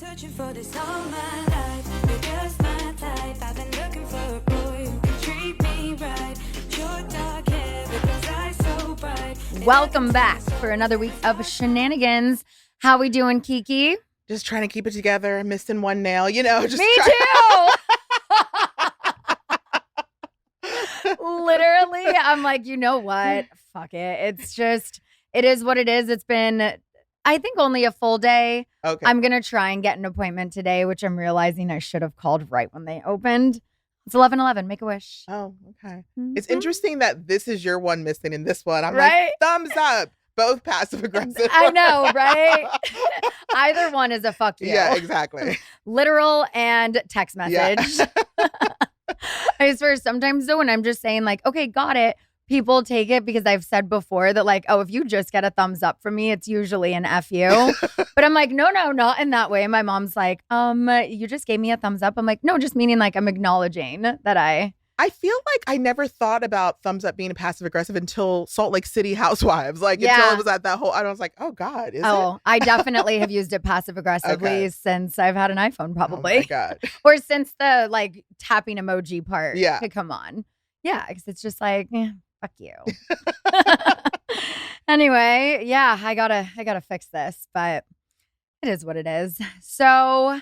Searching for this all my life. You're just my type. I've been looking for a boy who can treat me right. Your dark hair, but those eyes so bright. Welcome back for another week of Scheananigans. How we doing, Kiki? Just trying to keep it together. Missing one nail, you know. Me too. Literally, I'm like, you know what? Fuck it. It's just, it is what it is. It's been, I think, only a full day. Okay. I'm going to try and get an appointment today, which I'm realizing I should have called right when they opened. It's 11:11. Make a wish. Oh, okay. Mm-hmm. It's interesting that this is your one missing and this one. I'm Right? like, thumbs up. Both passive aggressive. I know, right? Either one is a fuck you. Yeah, exactly. Literal and text message. Yeah. I swear, sometimes though, when I'm just saying like, okay, got it, people take it because I've said before that like, oh, if you just get a thumbs up from me, it's usually an F you. But I'm like, no, not in that way. My mom's like, you just gave me a thumbs up. I'm like, no, just meaning like I'm acknowledging that I feel like I never thought about thumbs up being a passive aggressive until Salt Lake City Housewives. Like until it was at that whole, I was like, oh God, is it? I definitely have used it passive aggressively since I've had an iPhone, probably. Oh my God. Or since the like tapping emoji part could come on. Yeah, because it's just like, fuck you. Anyway, yeah, I gotta fix this, but it is what it is. So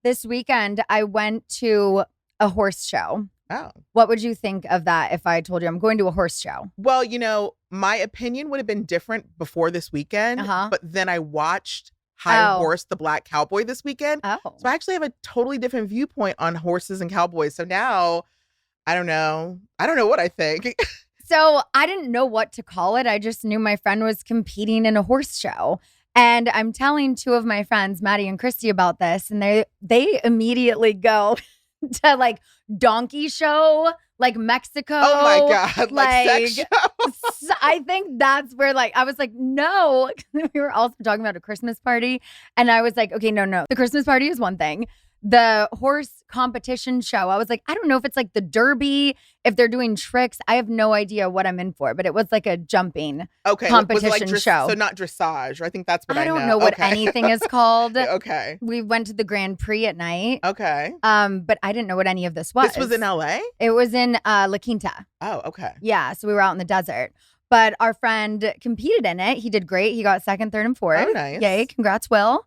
this weekend I went to a horse show. Oh. What would you think of that if I told you I'm going to a horse show? Well, you know, my opinion would have been different before this weekend, but then I watched High Horse, the Black Cowboy this weekend. Oh. So I actually have a totally different viewpoint on horses and cowboys. So now, I don't know what I think. So I didn't know what to call it. I just knew my friend was competing in a horse show. And I'm telling two of my friends, Maddie and Christy, about this. And they immediately go to like donkey show, like Mexico. Oh my God. Like sex show. I think that's where like, I was like, no. We were also talking about a Christmas party. And I was like, okay, no. The Christmas party is one thing. The horse competition show, I was like, I don't know if it's like the Derby, if they're doing tricks. I have no idea what I'm in for, but it was like a jumping competition was it like show. So not dressage. I think that's what I know. I don't know what anything is called. Okay. We went to the Grand Prix at night. Okay. But I didn't know what any of this was. This was in LA? It was in La Quinta. Oh, okay. Yeah, so we were out in the desert. But our friend competed in it. He did great. He got second, third, and fourth. Oh, nice. Yay, congrats, Will.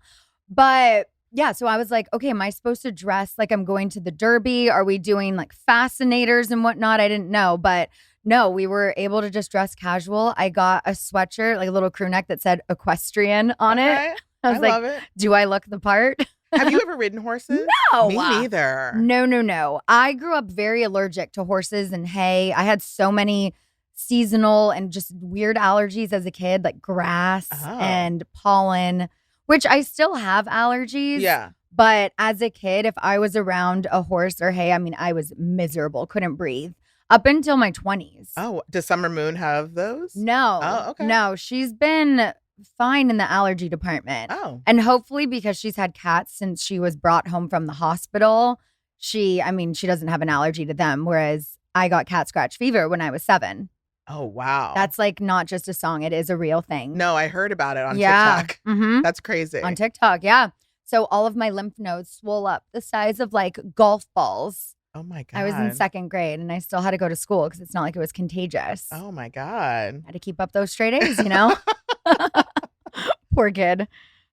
But yeah, so I was like, okay, am I supposed to dress like I'm going to the Derby? Are we doing like fascinators and whatnot? I didn't know, but no, we were able to just dress casual. I got a sweatshirt, like a little crew neck that said equestrian on it. I was like, love it. Do I look the part? Have you ever ridden horses? No. Me neither. No. I grew up very allergic to horses and hay. I had so many seasonal and just weird allergies as a kid, like grass and pollen, which I still have allergies. Yeah. But as a kid, if I was around a horse or hay, I mean, I was miserable, couldn't breathe up until my 20s. Oh, does Summer Moon have those? No. Oh, okay. No, she's been fine in the allergy department. Oh. And hopefully because she's had cats since she was brought home from the hospital, she doesn't have an allergy to them. Whereas I got cat scratch fever when I was 7. Oh, wow. That's like not just a song. It is a real thing. No, I heard about it on TikTok. Mm-hmm. That's crazy. On TikTok, yeah. So all of my lymph nodes swole up the size of like golf balls. Oh my God. I was in 2nd grade and I still had to go to school because it's not like it was contagious. Oh my God. I had to keep up those straight A's, you know? Poor kid.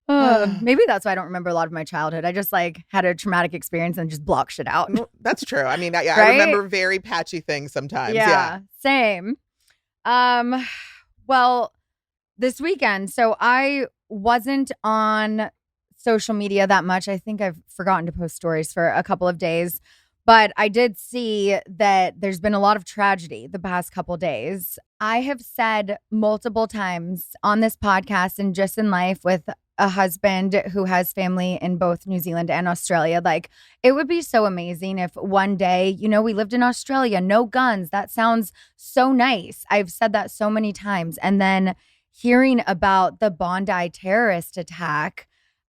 Maybe that's why I don't remember a lot of my childhood. I just like had a traumatic experience and just blocked shit out. Well, that's true. I mean, I Right? remember very patchy things sometimes. Yeah. Same. Well, this weekend, so I wasn't on social media that much. I think I've forgotten to post stories for a couple of days, but I did see that there's been a lot of tragedy the past couple days. I have said multiple times on this podcast and just in life with a husband who has family in both New Zealand and Australia, like it would be so amazing if one day, you know, we lived in Australia, no guns. That sounds so nice. I've said that so many times. And then hearing about the Bondi terrorist attack,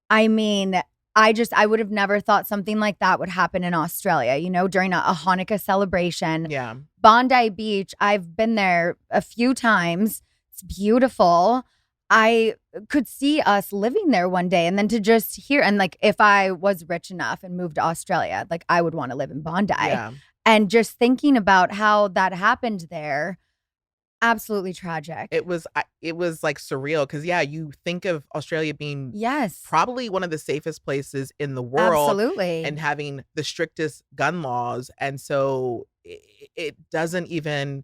I mean, I would have never thought something like that would happen in Australia, you know, during a Hanukkah celebration. Yeah. Bondi Beach, I've been there a few times. It's beautiful. I could see us living there one day, and then to just hear, and like if I was rich enough and moved to Australia, like I would want to live in Bondi. Yeah. And just thinking about how that happened there, absolutely tragic. It was like surreal because you think of Australia being probably one of the safest places in the world. Absolutely. And having the strictest gun laws. And so it doesn't even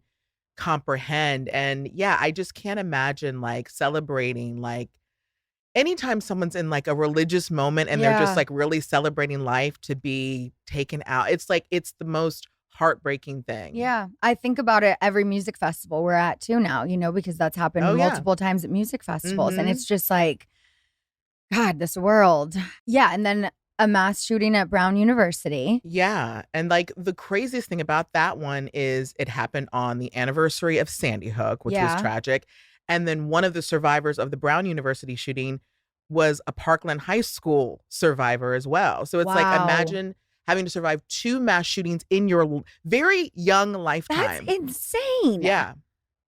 comprehend. And I just can't imagine like celebrating like anytime someone's in like a religious moment and they're just like really celebrating life to be taken out. It's like it's the most heartbreaking thing. Yeah. I think about it every music festival we're at too now, because that's happened multiple times at music festivals. And it's just like, God, this world. Yeah. And then a mass shooting at Brown University. Yeah. And like the craziest thing about that one is it happened on the anniversary of Sandy Hook, which was tragic. And then one of the survivors of the Brown University shooting was a Parkland High School survivor as well. So it's like, imagine having to survive 2 mass shootings in your very young lifetime. That's insane. Yeah.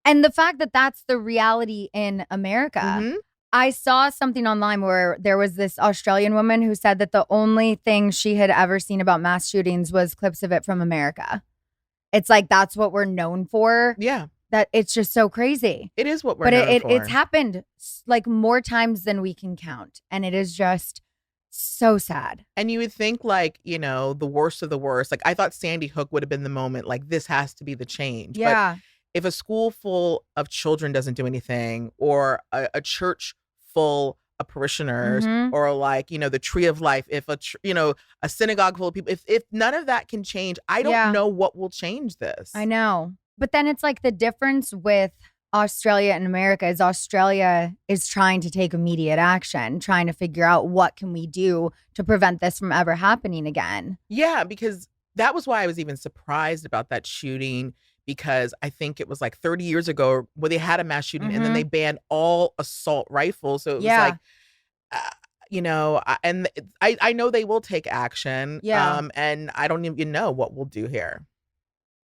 And the fact that that's the reality in America. Mm-hmm. I saw something online where there was this Australian woman who said that the only thing she had ever seen about mass shootings was clips of it from America. It's like, that's what we're known for. Yeah. That it's just so crazy. It is what we're known for. It's happened like more times than we can count. And it is just so sad. And you would think like, the worst of the worst. Like I thought Sandy Hook would have been the moment, like this has to be the change. Yeah. But if a school full of children doesn't do anything, or a church full of parishioners, or like, the tree of life, if a synagogue full of people, if none of that can change, I don't know what will change this. I know. But then it's like the difference with Australia and America is Australia is trying to take immediate action, trying to figure out what can we do to prevent this from ever happening again. Yeah, because that was why I was even surprised about that shooting, because I think it was like 30 years ago where they had a mass shooting and then they banned all assault rifles. So it was like, and I know they will take action. Yeah. And I don't even know what we'll do here.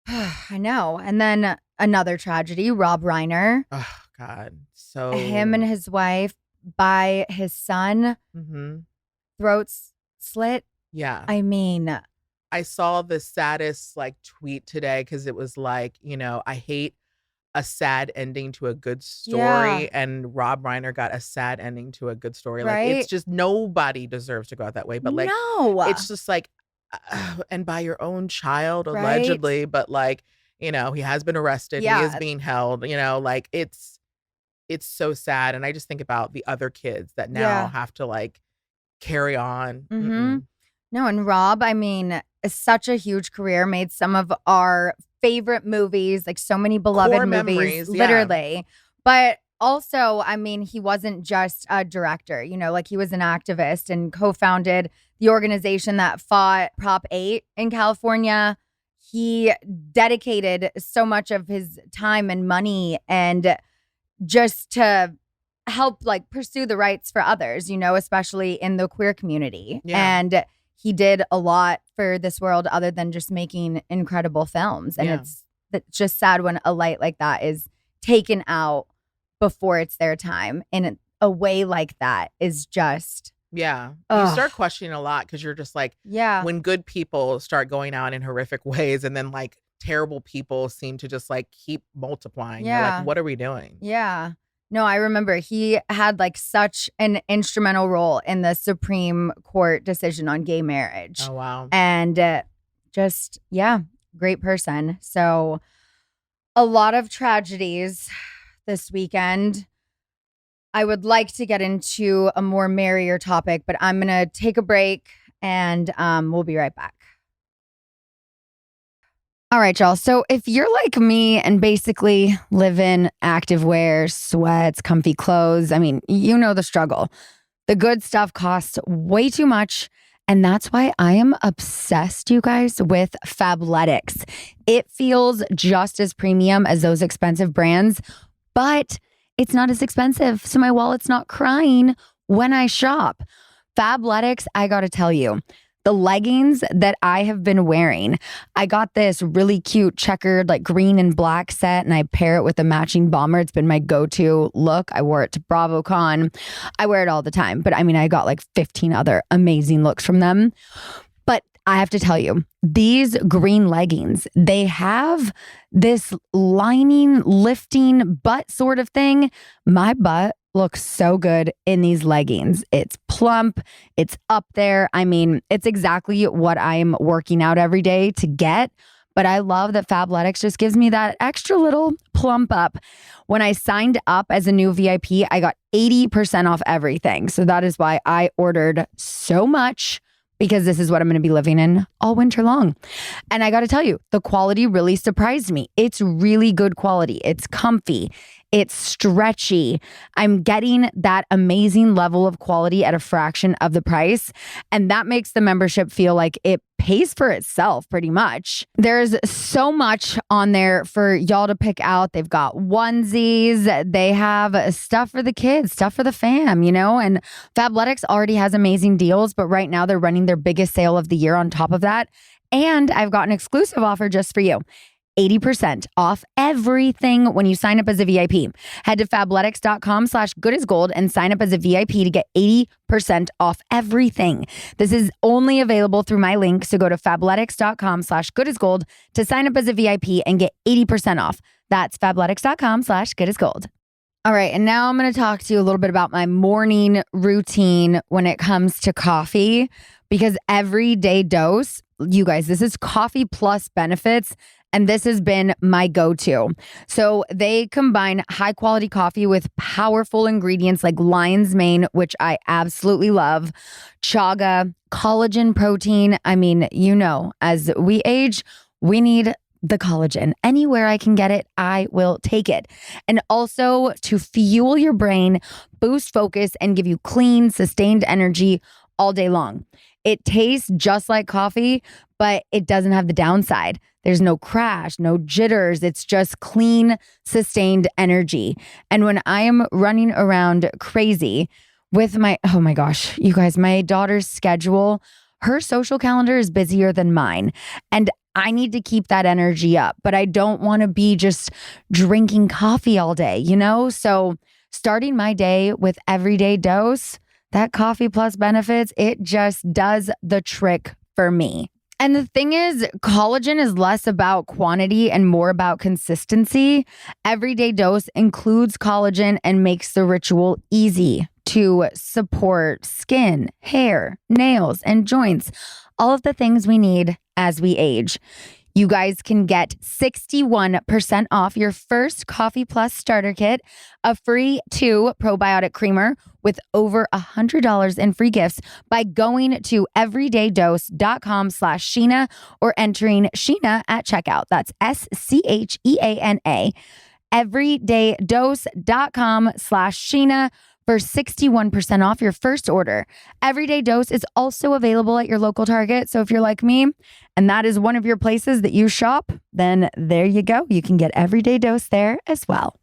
I know. And then another tragedy, Rob Reiner. Oh, God. So him and his wife by his son, throats slit. Yeah. I mean, I saw the saddest like tweet today because it was like, I hate a sad ending to a good story. And Rob Reiner got a sad ending to a good story. Right? Like it's just nobody deserves to go out that way. But like, it's just like, and by your own child, allegedly, but like, he has been arrested. He is being held, like it's so sad. And I just think about the other kids that now have to like carry on. No, and Rob, I mean, is such a huge career, made some of our favorite movies, like so many beloved Core movies, memories, literally. But also, I mean, he wasn't just a director, like he was an activist and co-founded the organization that fought Prop 8 in California. He dedicated so much of his time and money and just to help like pursue the rights for others, especially in the queer community. Yeah. And he did a lot for this world other than just making incredible films. And it's just sad when a light like that is taken out before it's their time in a way like that is just... Yeah. You start questioning a lot because you're just like, when good people start going out in horrific ways and then like terrible people seem to just like keep multiplying. You're like, what are we doing? Yeah. No, I remember he had like such an instrumental role in the Supreme Court decision on gay marriage. Oh, wow. And just, great person. So a lot of tragedies this weekend. I would like to get into a more merrier topic, but I'm going to take a break and we'll be right back. All right, y'all. So if you're like me and basically live in activewear, sweats, comfy clothes, I mean, you know the struggle. The good stuff costs way too much. And that's why I am obsessed, you guys, with Fabletics. It feels just as premium as those expensive brands, but it's not as expensive, so my wallet's not crying when I shop. Fabletics, I gotta tell you, the leggings that I have been wearing. I got this really cute checkered like green and black set and I pair it with a matching bomber. It's been my go-to look. I wore it to BravoCon. I wear it all the time. But I mean, I got like 15 other amazing looks from them. But I have to tell you, these green leggings, they have this lining, lifting butt sort of thing. My butt looks so good in these leggings. It's plump. It's up there. I mean, it's exactly what I'm working out every day to get. But I love that Fabletics just gives me that extra little plump up. When I signed up as a new VIP, I got 80% off everything. So that is why I ordered so much, because this is what I'm going to be living in all winter long. And I got to tell you, the quality really surprised me. It's really good quality. It's comfy. It's stretchy. I'm getting that amazing level of quality at a fraction of the price. And that makes the membership feel like it pays for itself pretty much. There's so much on there for y'all to pick out. They've got onesies. They have stuff for the kids, stuff for the fam, you know, and Fabletics already has amazing deals, but right now they're running their biggest sale of the year on top of that. And I've got an exclusive offer just for you. 80% off everything when you sign up as a VIP. Head to fabletics.com/goodasgold and sign up as a VIP to get 80% off everything. This is only available through my link. So go to fabletics.com/goodasgold to sign up as a VIP and get 80% off. That's fabletics.com/goodasgold. All right. And now I'm going to talk to you a little bit about my morning routine when it comes to coffee, because everyday dose, you guys, this is coffee plus benefits. And this has been my go-to. So they combine high quality coffee with powerful ingredients like lion's mane, which I absolutely love, chaga, collagen protein. I mean, you know, as we age, we need the collagen. Anywhere I can get it, I will take it. And also to fuel your brain, boost focus, and give you clean, sustained energy all day long. It tastes just like coffee, but it doesn't have the downside. There's no crash, no jitters. It's just clean, sustained energy. And when I am running around crazy with oh my gosh, you guys, my daughter's schedule, her social calendar is busier than mine. And I need to keep that energy up, but I don't want to be just drinking coffee all day, you know? So starting my day with everyday dose, that coffee plus benefits, it just does the trick for me. And the thing is, collagen is less about quantity and more about consistency. Everyday dose includes collagen and makes the ritual easy to support skin, hair, nails, and joints. All of the things we need as we age. You guys can get 61% off your first Coffee Plus starter kit, a free 2 probiotic creamer with over $100 in free gifts by going to everydaydose.com/Scheana or entering Scheana at checkout. That's SCHEANA. Everydaydose.com/Scheana for 61% off your first order. Everyday Dose is also available at your local Target. So if you're like me and that is one of your places that you shop, then there you go. You can get Everyday Dose there as well.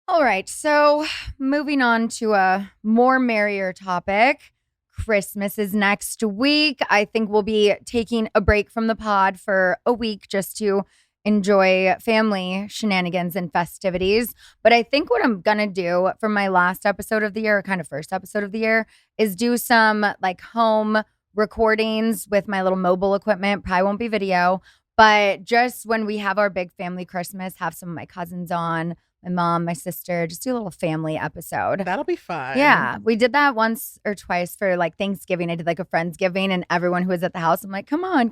All right. So moving on to a more merrier topic. Christmas is next week. I think we'll be taking a break from the pod for a week just to enjoy family shenanigans and festivities. But I think what I'm going to do for my last episode of the year, or kind of first episode of the year, is do some like home recordings with my little mobile equipment. Probably won't be video, but just when we have our big family Christmas, have some of my cousins on, my mom, my sister, just do a little family episode. That'll be fun. Yeah. We did that once or twice for like Thanksgiving. I did like a Friendsgiving and everyone who was at the house, I'm like, come on,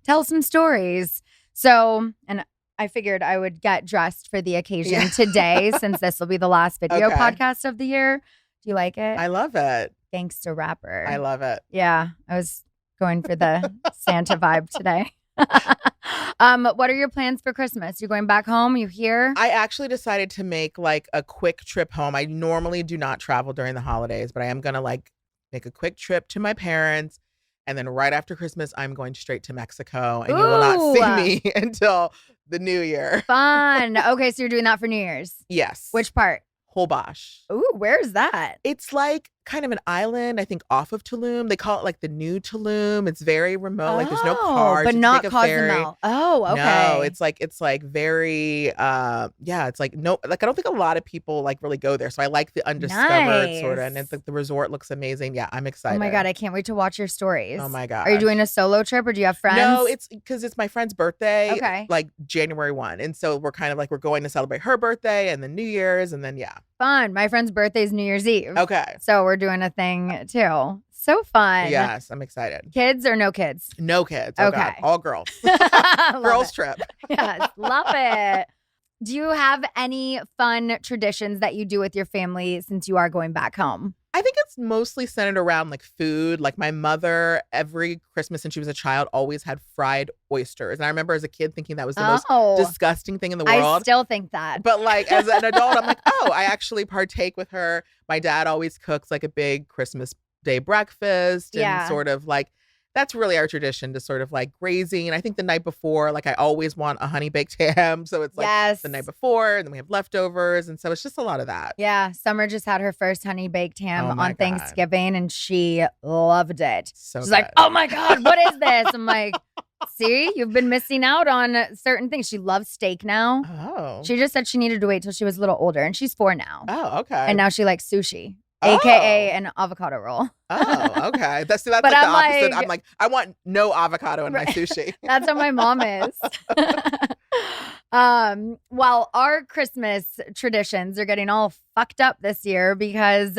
tell some stories. So, and I figured I would get dressed for the occasion today since this will be the last video podcast of the year. Do you like it? I love it. Gangsta rapper. I love it. Yeah. I was going for the Santa vibe today. What are your plans for Christmas? You going back home? You here? I actually decided to make like a quick trip home. I normally do not travel during the holidays, but I am going to like make a quick trip to my parents. And then right after Christmas, I'm going straight to Mexico. And you will not see me until the new year. Fun. Okay, so you're doing that for New Year's? Yes. Which part? Holbox. Ooh, where's that? It's like kind of an island, I think, off of Tulum. They call it like the new Tulum. It's very remote. Like there's no cars. But You not take a ferry. Cozumel. Oh, okay. No, it's like very it's like no, like I don't think a lot of people like really go there. So I like the undiscovered sort of, and it's like the resort looks amazing. Yeah, I'm excited. Oh my God, I can't wait to watch your stories. Oh my God. Are you doing a solo trip or do you have friends? No, it's because it's my friend's birthday. Okay. Like January 1. And so we're kind of like we're going to celebrate her birthday and then New Year's and then Fun. My friend's birthday is New Year's Eve. Okay. So we're doing a thing too. So fun. Yes, I'm excited. Kids or no kids? No kids. Oh Okay. God. All girls. Love Girls it. trip. Yes, love it. Do you have any fun traditions that you do with your family since you are going back home? I think it's mostly centered around like food. Like my mother, every Christmas since she was a child, always had fried oysters. And I remember as a kid thinking that was the most disgusting thing in the world. I still think that. But like as an adult, I'm like, oh, I actually partake with her. My dad always cooks like a big Christmas Day breakfast and sort of like, that's really our tradition to sort of like grazing. And I think the night before, like I always want a honey baked ham. So it's like the night before and then we have leftovers. And so it's just a lot of that. Yeah. Summer just had her first honey baked ham on God. Thanksgiving and she loved it. So She's good. like, oh my God, what is this? I'm like, see, you've been missing out on certain things. She loves steak now. Oh. She just said she needed to wait till she was a little older and she's 4 now. Oh, okay. And now she likes sushi. AKA an avocado roll. Oh, okay. That's like But the I'm opposite. like- I'm like, I want no avocado in my sushi. That's how my mom is. Well, our Christmas traditions are getting all fucked up this year because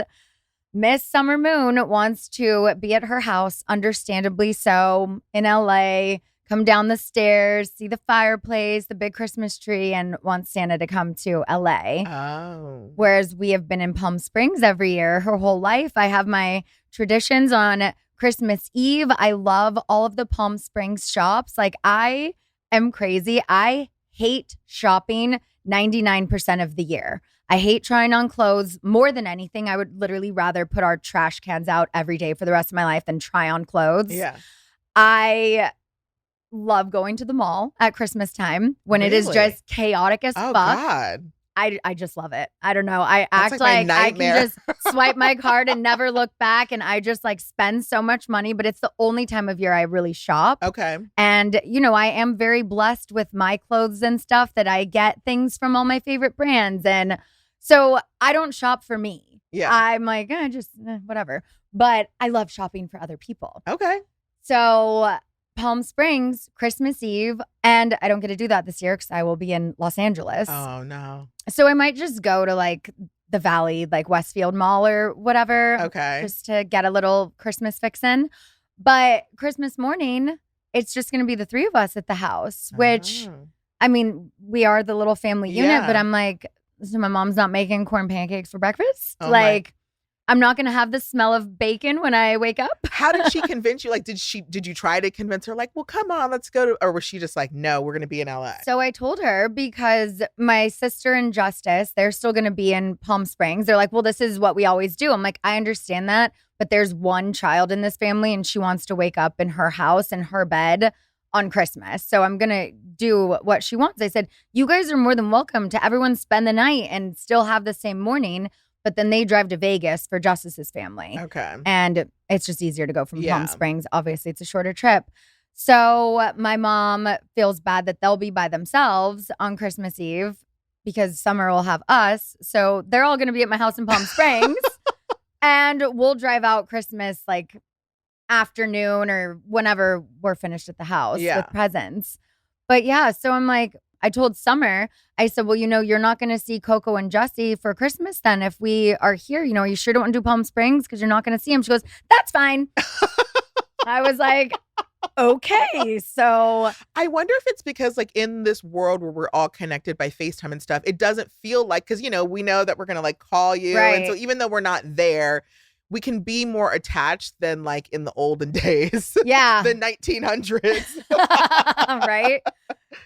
Miss Summer Moon wants to be at her house, understandably so, in LA, come down the stairs, see the fireplace, the big Christmas tree, and wants Santa to come to LA. Oh. Whereas we have been in Palm Springs every year her whole life. I have my traditions on Christmas Eve. I love all of the Palm Springs shops. Like, I am crazy. I hate shopping 99% of the year. I hate trying on clothes more than anything. I would literally rather put our trash cans out every day for the rest of my life than try on clothes. Yeah. I love going to the mall at Christmas time when it is Really? just chaotic as Oh, fuck. God. I just love it. I don't know. I That's act like my like I can nightmare. just swipe my card and never look back. And I just like spend so much money, but it's the only time of year I really shop. Okay. And, you know, I am very blessed with my clothes and stuff that I get things from all my favorite brands. And so I don't shop for me. Yeah. I'm like, whatever. But I love shopping for other people. Okay. So Palm Springs, Christmas Eve, and I don't get to do that this year because I will be in Los Angeles. Oh, no. So I might just go to like the Valley, like Westfield Mall or whatever. Okay. Just to get a little Christmas fix in. But Christmas morning, it's just going to be the 3 of us at the house, which, Oh. I mean, we are the little family unit, Yeah. but I'm like, so my mom's not making corn pancakes for breakfast? Oh, like, I'm not going to have the smell of bacon when I wake up. How did she convince you? Like, did you try to convince her? Like, well, come on, let's go to, or was she just like, no, we're going to be in LA? So I told her because my sister and Justice, they're still going to be in Palm Springs. They're like, well, this is what we always do. I'm like, I understand that, but there's one child in this family and she wants to wake up in her house, in her bed on Christmas. So I'm going to do what she wants. I said, you guys are more than welcome to everyone spend the night and still have the same morning. But then they drive to Vegas for Justice's family. Okay. And it's just easier to go from Yeah. Palm Springs. Obviously, it's a shorter trip. So my mom feels bad that they'll be by themselves on Christmas Eve because Summer will have us. So they're all going to be at my house in Palm Springs. And we'll drive out Christmas like afternoon or whenever we're finished at the house with presents. But yeah, so I'm like, I told Summer, I said, well, you know, you're not going to see Coco and Jussie for Christmas then if we are here. You know, you sure don't want to do Palm Springs because you're not going to see them. She goes, that's fine. I was like, okay. So I wonder if it's because like in this world where we're all connected by FaceTime and stuff, it doesn't feel like, because, you know, we know that we're going to like call you. Right. And so even though we're not there, we can be more attached than like in the olden days. yeah. The 1900s. Right?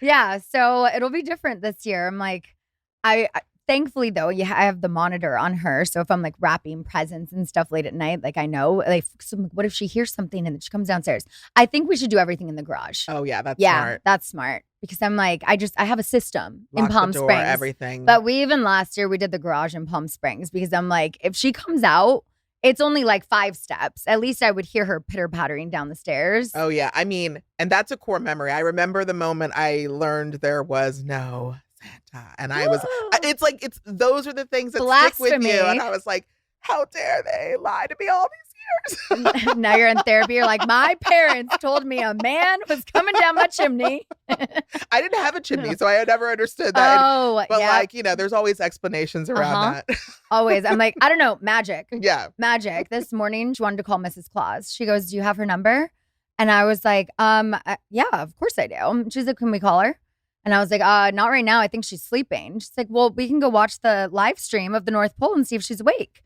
Yeah. So it'll be different this year. I'm like, I thankfully though, I have the monitor on her. So if I'm like wrapping presents and stuff late at night, like I know, like, so I'm like, what if she hears something and then she comes downstairs? I think we should do everything in the garage. Oh yeah, that's yeah, smart. that's smart because I'm like, I have a system Lock in Palm the door, Springs. everything. But we even last year we did the garage in Palm Springs because I'm like, if she comes out it's only like 5 steps. At least I would hear her pitter-pattering down the stairs. Oh, yeah. I mean, and that's a core memory. I remember the moment I learned there was no Santa. And I was, it's like, those are the things that stick with you. And I was like, how dare they lie to me all these years? Now you're in therapy. You're like, my parents told me a man was coming down my chimney. I didn't have a chimney, so I never understood that. Oh, but yep. like, there's always explanations around that. Always. I'm like, I don't know, magic. Yeah. Magic. This morning, she wanted to call Mrs. Claus. She goes, do you have her number? And I was like, yeah, of course I do. She's like, can we call her? And I was like, not right now. I think she's sleeping. She's like, well, we can go watch the live stream of the North Pole and see if she's awake.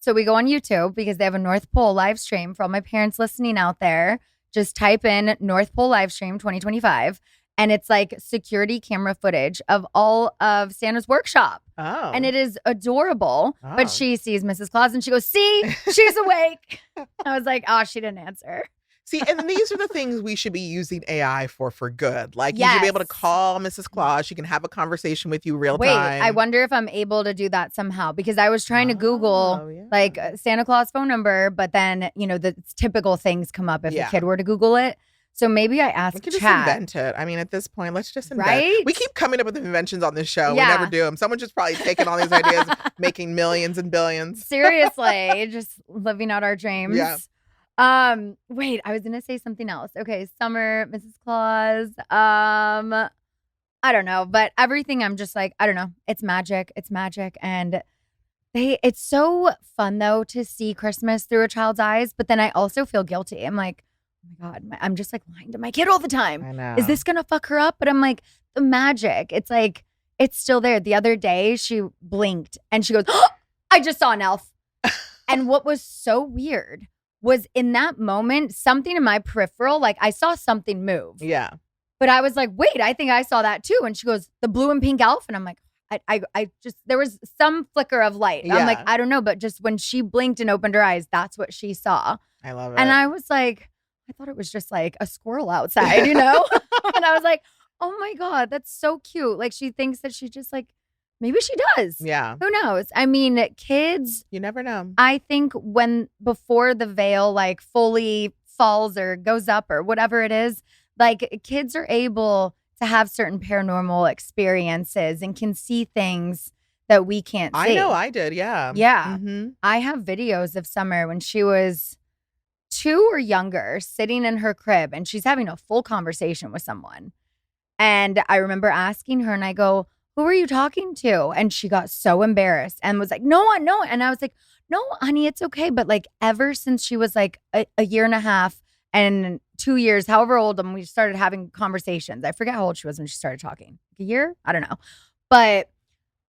So we go on YouTube because they have a North Pole live stream for all my parents listening out there. Just type in North Pole live stream 2025. And it's like security camera footage of all of Santa's workshop. Oh. And it is adorable. Oh. But she sees Mrs. Claus and she goes, see, she's awake. I was like, oh, she didn't answer. See, and these are the things we should be using AI for good. Like, you should be able to call Mrs. Claus. She can have a conversation with you real time. Wait, I wonder if I'm able to do that somehow. Because I was trying to Google, like, Santa Claus phone number. But then, the typical things come up if a kid were to Google it. So maybe I asked Chat. We could just invent it. I mean, at this point, let's just invent it. We keep coming up with inventions on this show. Yeah. We never do them. Someone's just probably taking all these ideas, making millions and billions. Seriously, just living out our dreams. Yeah. Wait, I was gonna say something else. Okay, summer, Mrs. Claus. I don't know, but everything I'm just like, I don't know. It's magic. It's magic. And it's so fun though to see Christmas through a child's eyes, but then I also feel guilty. I'm like, oh my God, I'm just like lying to my kid all the time. I know. Is this gonna fuck her up? But I'm like, the magic. It's like, it's still there. The other day she blinked and she goes, oh, I just saw an elf. And what was so weird was in that moment, something in my peripheral, like I saw something move. Yeah. But I was like, wait, I think I saw that too. And she goes, the blue and pink elf. And I'm like, I just, there was some flicker of light. Yeah. I'm like, I don't know. But just when she blinked and opened her eyes, that's what she saw. I love it. And I was like, I thought it was just like a squirrel outside, And I was like, oh my God, that's so cute. Like she thinks that she just like, maybe she does. Yeah. Who knows? I mean, kids. You never know. I think before the veil like fully falls or goes up or whatever it is, like kids are able to have certain paranormal experiences and can see things that we can't see. I know I did. Yeah. Yeah. Mm-hmm. I have videos of Summer when she was 2 or younger sitting in her crib and she's having a full conversation with someone. And I remember asking her and I go, who are you talking to? And she got so embarrassed and was like, no. And I was like, no, honey, it's okay. But like ever since she was like a year and a half and 2 years, however old, and we started having conversations. I forget how old she was when she started talking. A year? I don't know. But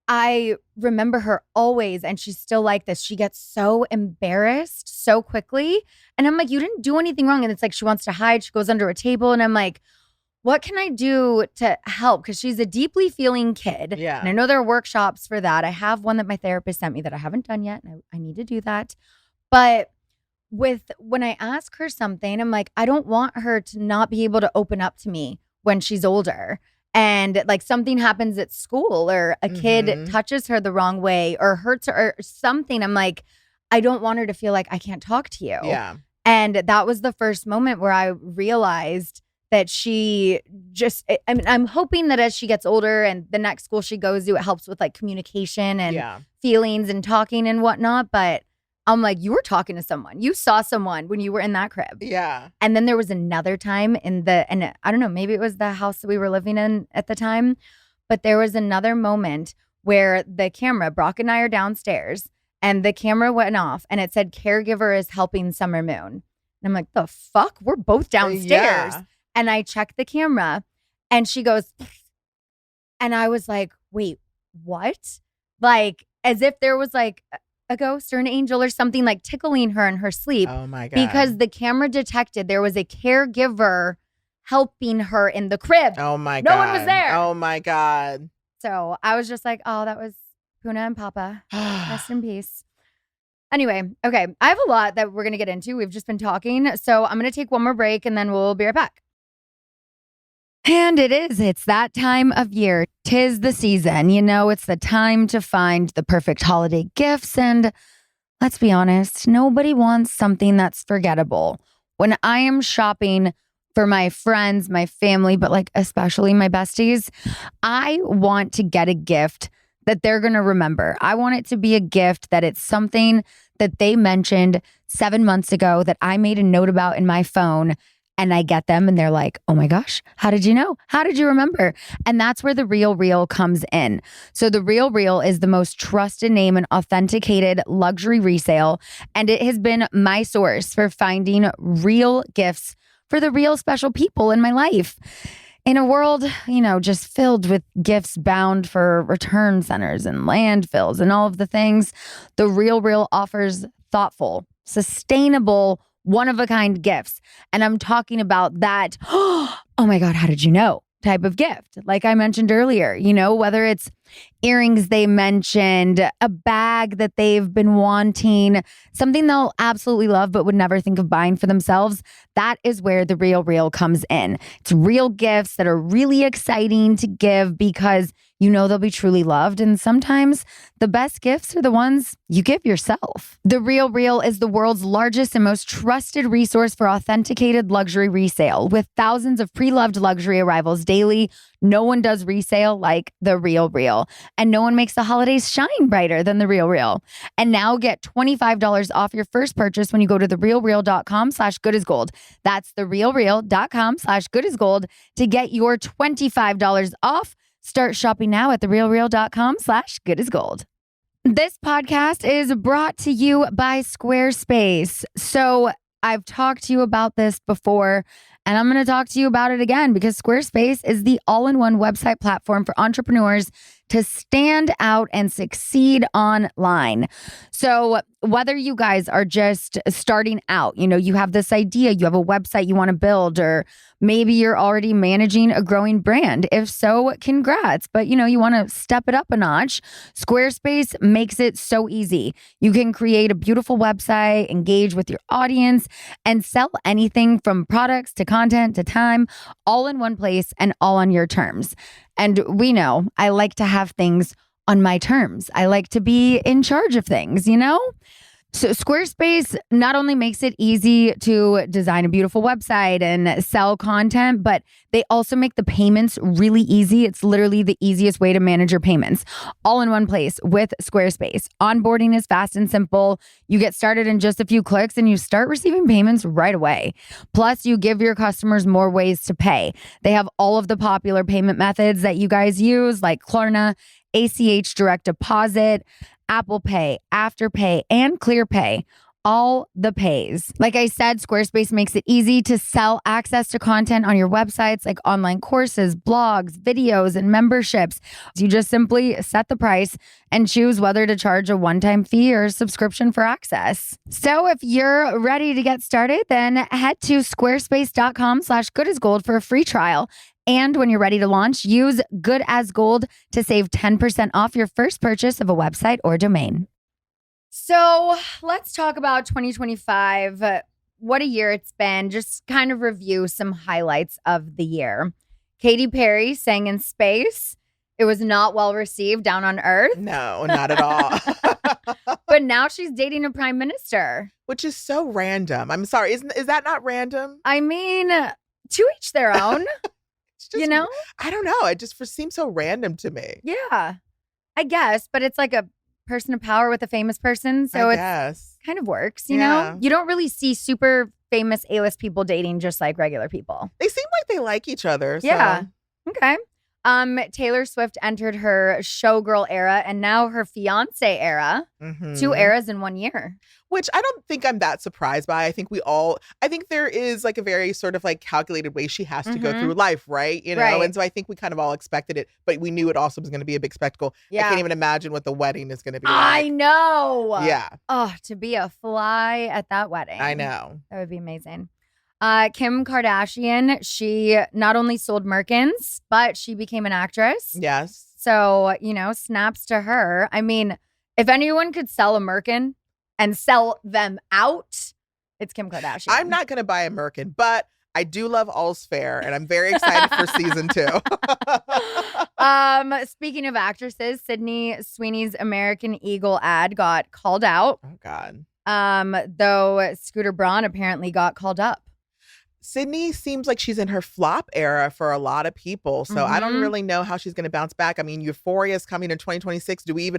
I remember her always, and she's still like this. She gets so embarrassed so quickly. And I'm like, you didn't do anything wrong. And it's like she wants to hide. She goes under a table. And I'm like, what can I do to help? Because she's a deeply feeling kid. Yeah. And I know there are workshops for that. I have one that my therapist sent me that I haven't done yet. And I need to do that. But when I ask her something, I'm like, I don't want her to not be able to open up to me when she's older. And like something happens at school or a kid touches her the wrong way or hurts her or something. I'm like, I don't want her to feel like I can't talk to you. Yeah. And that was the first moment where I realized that she just, I mean, I'm hoping that as she gets older and the next school she goes to, it helps with like communication and feelings and talking and whatnot. But I'm like, you were talking to someone. You saw someone when you were in that crib. Yeah. And then there was another time and I don't know, maybe it was the house that we were living in at the time, but there was another moment where the camera, Brock and I are downstairs and the camera went off and it said caregiver is helping Summer Moon. And I'm like, the fuck? We're both downstairs. Yeah. And I checked the camera and she goes, and I was like, wait, what? Like as if there was like a ghost or an angel or something like tickling her in her sleep. Oh my God. Because the camera detected there was a caregiver helping her in the crib. Oh my God. No one was there. Oh my God. So I was just like, oh, that was Puna and Papa. Rest in peace. Anyway, okay. I have a lot that we're going to get into. We've just been talking. So I'm going to take one more break and then we'll be right back. And it's that time of year. 'Tis the season. It's the time to find the perfect holiday gifts. And let's be honest, nobody wants something that's forgettable. When I am shopping for my friends, my family, but like especially my besties, I want to get a gift that they're going to remember. I want it to be a gift that it's something that they mentioned 7 months ago that I made a note about in my phone, and I get them and they're like, oh my gosh, how did you know? How did you remember? And that's where the Real Real comes in. So the Real Real is the most trusted name and authenticated luxury resale. And it has been my source for finding real gifts for the real special people in my life. In a world, just filled with gifts bound for return centers and landfills and all of the things, the Real Real offers thoughtful, sustainable, one-of-a-kind gifts. And I'm talking about that, oh my God, how did you know? Type of gift. Like I mentioned earlier, whether it's earrings they mentioned, a bag that they've been wanting, something they'll absolutely love but would never think of buying for themselves. That is where the Real Real comes in. It's real gifts that are really exciting to give because they'll be truly loved. And sometimes the best gifts are the ones you give yourself. The Real Real is the world's largest and most trusted resource for authenticated luxury resale. With thousands of pre-loved luxury arrivals daily, no one does resale like the Real Real. And no one makes the holidays shine brighter than the Real Real. And now get $25 off your first purchase when you go to therealreal.com/goodasgold. That's therealreal.com/goodasgold to get your $25 off. Start shopping now at therealreal.com/goodasgold. This podcast is brought to you by Squarespace. So I've talked to you about this before, and I'm going to talk to you about it again because Squarespace is the all-in-one website platform for entrepreneurs to stand out and succeed online. So whether you guys are just starting out, you have this idea, you have a website you want to build, or maybe you're already managing a growing brand. If so, congrats. But you want to step it up a notch. Squarespace makes it so easy. You can create a beautiful website, engage with your audience, and sell anything from products to content to time, all in one place and all on your terms. And we know I like to have things on my terms. I like to be in charge of things, So Squarespace not only makes it easy to design a beautiful website and sell content, but they also make the payments really easy. It's literally the easiest way to manage your payments, all in one place with Squarespace. Onboarding is fast and simple. You get started in just a few clicks and you start receiving payments right away. Plus, you give your customers more ways to pay. They have all of the popular payment methods that you guys use, like Klarna, ACH direct deposit, Apple Pay, Afterpay, and ClearPay. All the pays. Like I said, Squarespace makes it easy to sell access to content on your websites like online courses, blogs, videos, and memberships. You just simply set the price and choose whether to charge a one-time fee or subscription for access. So if you're ready to get started, then head to squarespace.com/goodasgold for a free trial. And when you're ready to launch, use Good as Gold to save 10% off your first purchase of a website or domain. So let's talk about 2025. What a year it's been. Just kind of review some highlights of the year. Katy Perry sang in space. It was not well received down on Earth. No, not at all. But now she's dating a prime minister. Which is so random. I'm sorry. Is that not random? I mean, to each their own. Just, I don't know. It just seems so random to me. Yeah, I guess. But it's like a person of power with a famous person. So it kind of works, you know? You don't really see super famous A-list people dating just like regular people. They seem like they like each other. So. Yeah. Okay. Taylor Swift entered her showgirl era and now her fiance era. Mm-hmm. 2 eras in 1 year. Which I don't think I'm that surprised by. I think there is like a very sort of like calculated way she has to go through life, right? Right. And so I think we kind of all expected it, but we knew it also was going to be a big spectacle. Yeah. I can't even imagine what the wedding is going to be like. I know. Yeah. Oh, to be a fly at that wedding. I know. That would be amazing. Kim Kardashian, she not only sold Merkins, but she became an actress. Yes. So, snaps to her. I mean, if anyone could sell a Merkin and sell them out, it's Kim Kardashian. I'm not going to buy a Merkin, but I do love All's Fair, and I'm very excited for season 2. Speaking of actresses, Sydney Sweeney's American Eagle ad got called out. Oh God. Though Scooter Braun apparently got called up. Sydney seems like she's in her flop era for a lot of people. So I don't really know how she's going to bounce back. I mean, Euphoria is coming in 2026. Do we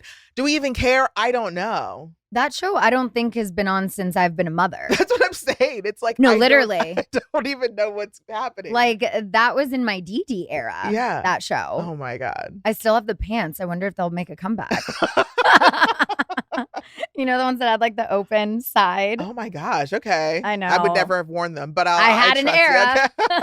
even care? I don't know. That show I don't think has been on since I've been a mother. That's what I'm saying. It's like, no, I literally. I don't even know what's happening. Like that was in my DD era. Yeah. That show. Oh my God. I still have the pants. I wonder if they'll make a comeback. You know, the ones that had like the open side. Oh my gosh. Okay. I know. I would never have worn them, but I had an trust you.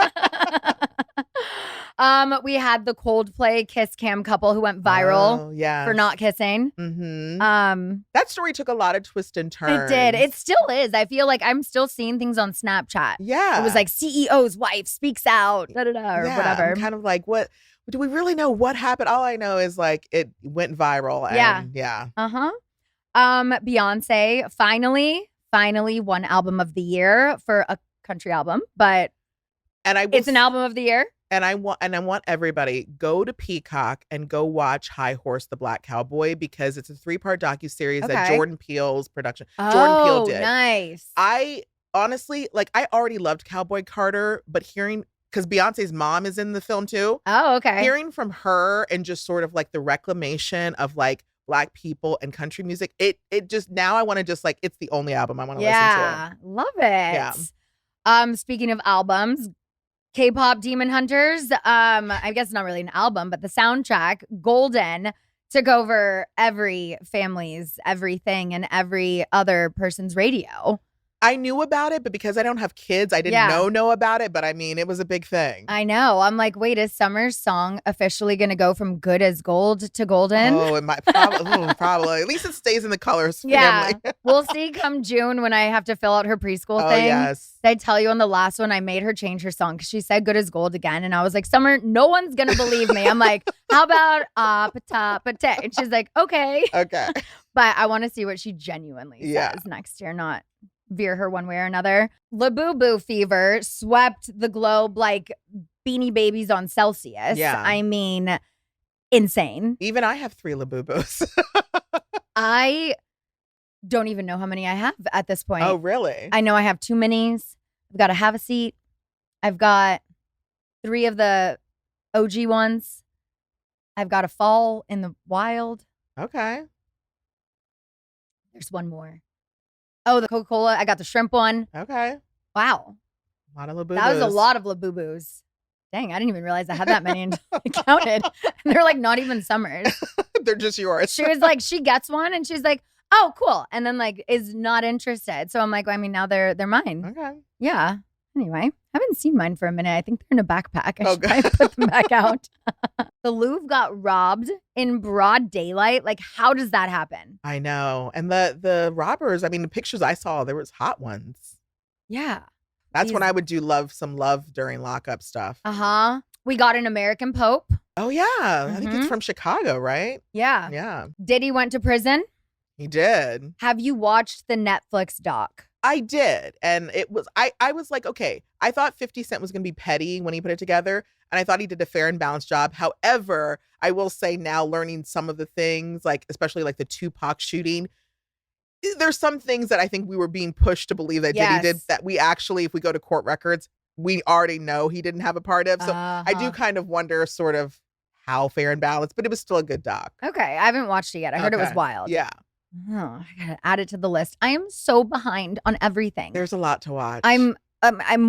era. We had the Coldplay kiss cam couple who went viral for not kissing. Mm-hmm. That story took a lot of twists and turns. It did. It still is. I feel like I'm still seeing things on Snapchat. Yeah. It was like CEO's wife speaks out, or whatever. I'm kind of like, what? Do we really know what happened? All I know is like it went viral. And yeah. Beyonce finally won album of the year for a country album, but it's an album of the year. And I want everybody go to Peacock and go watch High Horse the Black Cowboy because it's a 3-part docuseries that Jordan Peele's production. Jordan Peele did. Nice. I honestly I already loved Cowboy Carter, but hearing because Beyonce's mom is in the film too. Oh, okay. Hearing from her and just sort of like the reclamation of like Black people and country music, it just now I want to just it's the only album I want to listen to. Yeah, love it. Yeah. Speaking of albums, KPop Demon Hunters, I guess not really an album, but the soundtrack, Golden, took over every family's everything and every other person's radio. I knew about it, but because I don't have kids, I didn't know about it. But I mean, it was a big thing. I know. I'm like, wait, is Summer's song officially going to go from good as gold to golden? Oh, it might probably. At least it stays in the colors family. Yeah. We'll see come June when I have to fill out her preschool thing. Yes. Did I tell you on the last one, I made her change her song because she said good as gold again. And I was like, Summer, no one's going to believe me. I'm like, how about pata? And she's like, okay. Okay. But I want to see what she genuinely says next year, not veer her one way or another. Labubu fever swept the globe like Beanie Babies on Celsius. Yeah. I mean, insane. Even I have 3 Labubus. I don't even know how many I have at this point. Oh, really? I know I have 2 minis. I've got a Have a Seat. I've got 3 of the OG ones. I've got a Fall in the Wild. Okay. There's one more. Oh, the Coca-Cola. I got the shrimp one. Okay. Wow. A lot of Labubus. That was a lot of Labubus. Dang, I didn't even realize I had that many until I counted. And they're like not even Summer's. They're just yours. She was like, she gets one and she's like, oh, cool. And then like is not interested. So I'm like, well, I mean, now they're mine. Okay. Yeah. Anyway, I haven't seen mine for a minute. I think they're in a backpack. I should probably put them back out. The Louvre got robbed in broad daylight. Like, how does that happen? I know. And the robbers, I mean, the pictures I saw, there was hot ones. Yeah. That's when I would do some love during lockup stuff. Uh-huh. We got an American Pope. Oh, yeah. I think it's from Chicago, right? Yeah. Yeah. Diddy went to prison. He did. Have you watched the Netflix doc? I did. And it was, I was like, okay, I thought 50 Cent was going to be petty when he put it together. And I thought he did a fair and balanced job. However, I will say now learning some of the things, like, especially like the Tupac shooting, there's some things that I think we were being pushed to believe that Diddy did that we actually, if we go to court records, we already know he didn't have a part of. So I do kind of wonder sort of how fair and balanced, but it was still a good doc. Okay. I haven't watched it yet. I heard it was wild. Yeah. Oh, I gotta add it to the list. I am so behind on everything. There's a lot to watch. I'm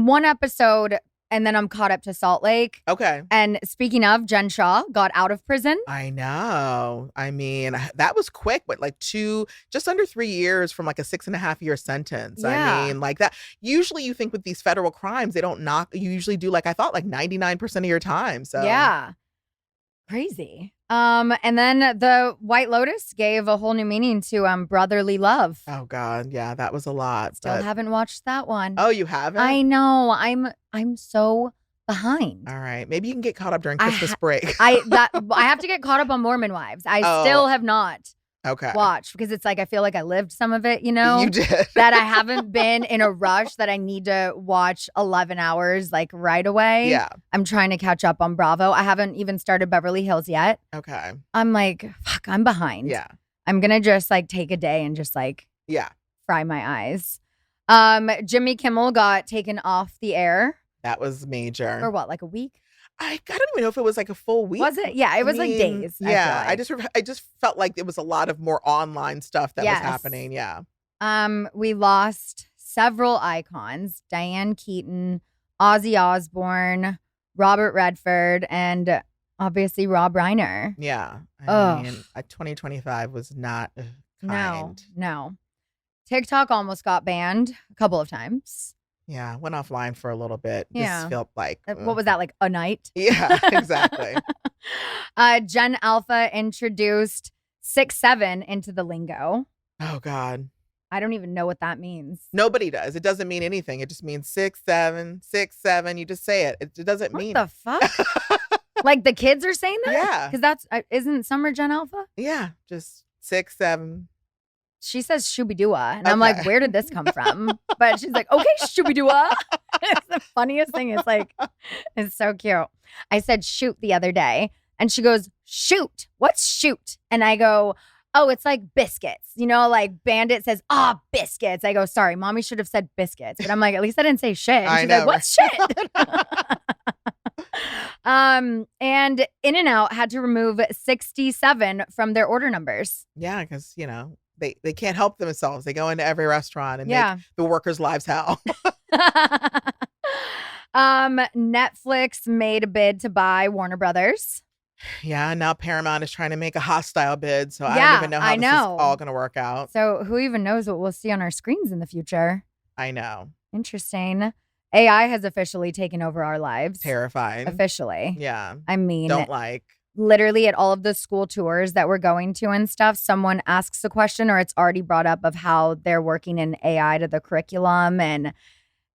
one episode and then I'm caught up to Salt Lake. Okay. And speaking of, Jen Shaw got out of prison. I know. I mean, that was quick, but like just under 3 years from like a 6.5-year sentence. Yeah. I mean, like that. Usually you think with these federal crimes, they don't you usually do like, I thought like 99% of your time. So yeah. Crazy. And then the White Lotus gave a whole new meaning to brotherly love. Oh God, yeah, that was a lot. Still haven't watched that one. Oh, you haven't? I know. I'm so behind. All right, maybe you can get caught up during Christmas break. I have to get caught up on Mormon Wives. I still have not. Okay. watch because it's like I feel like I lived some of it, you know? You did. That I haven't been in a rush that I need to watch 11 hours like right away. Yeah. I'm trying to catch up on Bravo. I haven't even started Beverly Hills yet. Okay. I'm like, fuck, I'm behind. Yeah. I'm going to just like take a day and just like Yeah. fry my eyes. Jimmy Kimmel got taken off the air That was major. for what, like a week? I don't even know if it was like a full week. Was it? Yeah, it was like days. Yeah, I feel like. I just felt like it was a lot of more online stuff that Yes. was happening. Yeah. We lost several icons: Diane Keaton, Ozzy Osbourne, Robert Redford, and obviously Rob Reiner. Yeah. Ugh. I mean, 2025 was not No, kind. no. TikTok almost got banned a couple of times. Yeah, went offline for a little bit. Yeah. Just felt like What was that, like a night? Yeah, exactly. Gen Alpha introduced 6'7" into the lingo. Oh God. I don't even know what that means. Nobody does. It doesn't mean anything. It just means 6'7", 6'7". You just say it. It doesn't What mean the fuck? Like the kids are saying that? Yeah. Because that's, isn't Summer Gen Alpha? Yeah, just 6'7". She says Shooby-Dua. And I'm like, Okay. where did this come from? But she's like, okay, Shooby-Dua. It's the funniest thing. It's like, it's so cute. I said shoot the other day. And she goes, shoot. What's shoot? And I go, oh, it's like biscuits. You know, like Bandit says, biscuits. I go, sorry, mommy should have said biscuits. But I'm like, at least I didn't say shit. And I she's know, like, what's shit? And In-N-Out had to remove 67 from their order numbers. Yeah, because they can't help themselves. They go into every restaurant and Yeah. make the workers' lives hell. Netflix made a bid to buy Warner Brothers. Yeah, now Paramount is trying to make a hostile bid, so I Yeah, don't even know how I this know. is all going to work out. So who even knows what we'll see on our screens in the future? I know. Interesting. AI has officially taken over our lives. Terrifying. Officially. Yeah. I mean, Don't like. literally at all of the school tours that we're going to and stuff, someone asks a question or it's already brought up of how they're working in AI to the curriculum. And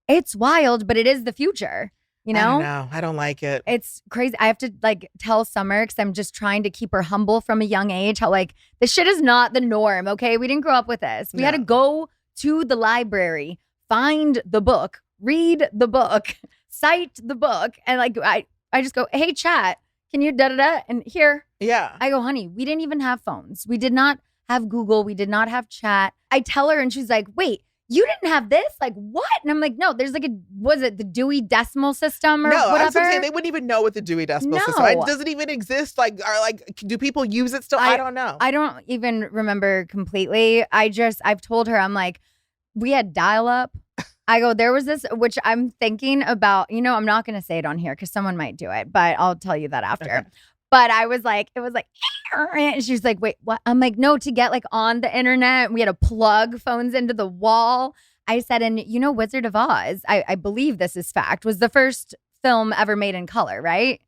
it's wild, but it is the future. You I know? don't know. I don't like it. It's crazy. I have to like tell Summer because I'm just trying to keep her humble from a young age. How like this shit is not the norm. Okay, we didn't grow up with this. We had to No. go to the library, find the book, read the book, cite the book, and like I just go, hey chat, can you da da da? And here Yeah. I go, honey, we didn't even have phones. We did not have Google. We did not have chat. I tell her, and she's like, wait. You didn't have this? Like, what? And I'm like, no, there's like was it the Dewey Decimal System or No, I was whatever? gonna say they wouldn't even know what the Dewey Decimal System. No. It doesn't even exist. Like, do people use it still? I don't know. I don't even remember completely. I've told her, I'm like, we had dial up. I go, there was this, which I'm thinking about, I'm not going to say it on here because someone might do it, but I'll tell you that after. Okay. But I was like, it was like, and she's like, wait, what? I'm like, no, to get like on the internet, we had to plug phones into the wall. I said, and Wizard of Oz, I believe this is fact, was the first film ever made in color, right?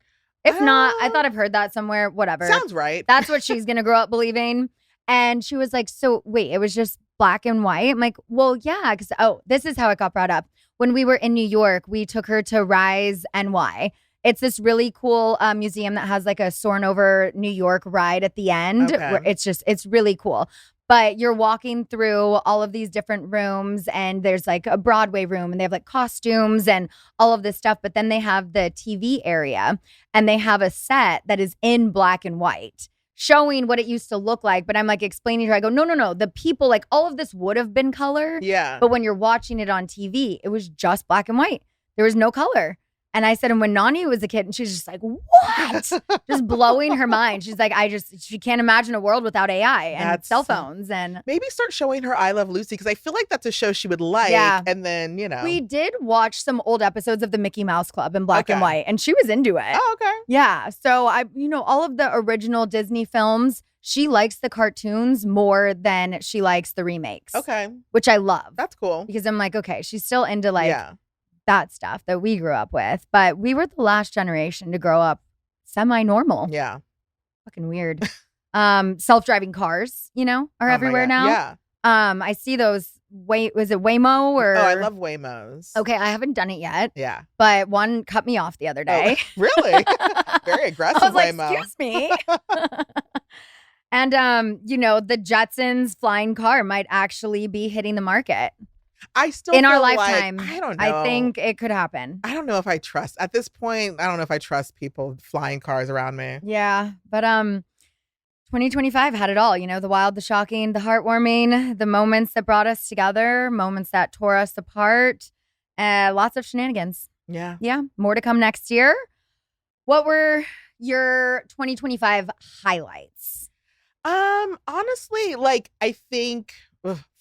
If not, I thought I've heard that somewhere, whatever. Sounds right. That's what she's going to grow up believing. And she was like, so wait, it was just black and white? I'm like, well, yeah, because, this is how it got brought up. When we were in New York, we took her to Rise NY. It's this really cool museum that has like a Soarin' Over New York ride at the end. Okay. Where it's really cool. But you're walking through all of these different rooms and there's like a Broadway room and they have like costumes and all of this stuff. But then they have the TV area and they have a set that is in black and white showing what it used to look like. But I'm like explaining to her, I go, no. The people, like all of this would have been color. Yeah. But when you're watching it on TV, it was just black and white. There was no color. And I said, and when Nani was a kid, and she's just like, what? Just blowing her mind. She's like, she can't imagine a world without AI and cell phones. And maybe start showing her I Love Lucy because I feel like that's a show she would like. Yeah. And then, we did watch some old episodes of the Mickey Mouse Club in black and Okay. white, and she was into it. Oh, okay. Yeah. So all of the original Disney films, she likes the cartoons more than she likes the remakes. Okay. Which I love. That's cool. Because I'm like, okay, she's still into like yeah. that stuff that we grew up with. But we were the last generation to grow up semi-normal. Yeah. Fucking weird. Self-driving cars, are Oh my everywhere God. now. Yeah. I see those. Was it Waymo or? Oh, I love Waymos. Okay, I haven't done it yet, Yeah. but one cut me off the other day. Oh, really? Very aggressive I was like, Waymo. excuse me. And, the Jetsons flying car might actually be hitting the market I still in our feel like- lifetime. I don't know. I think it could happen. I don't know if I trust at this point. I don't know if I trust people flying cars around me. Yeah. But 2025 had it all, the wild, the shocking, the heartwarming, the moments that brought us together, moments that tore us apart, lots of shenanigans. Yeah. Yeah. More to come next year. What were your 2025 highlights? Honestly, like I think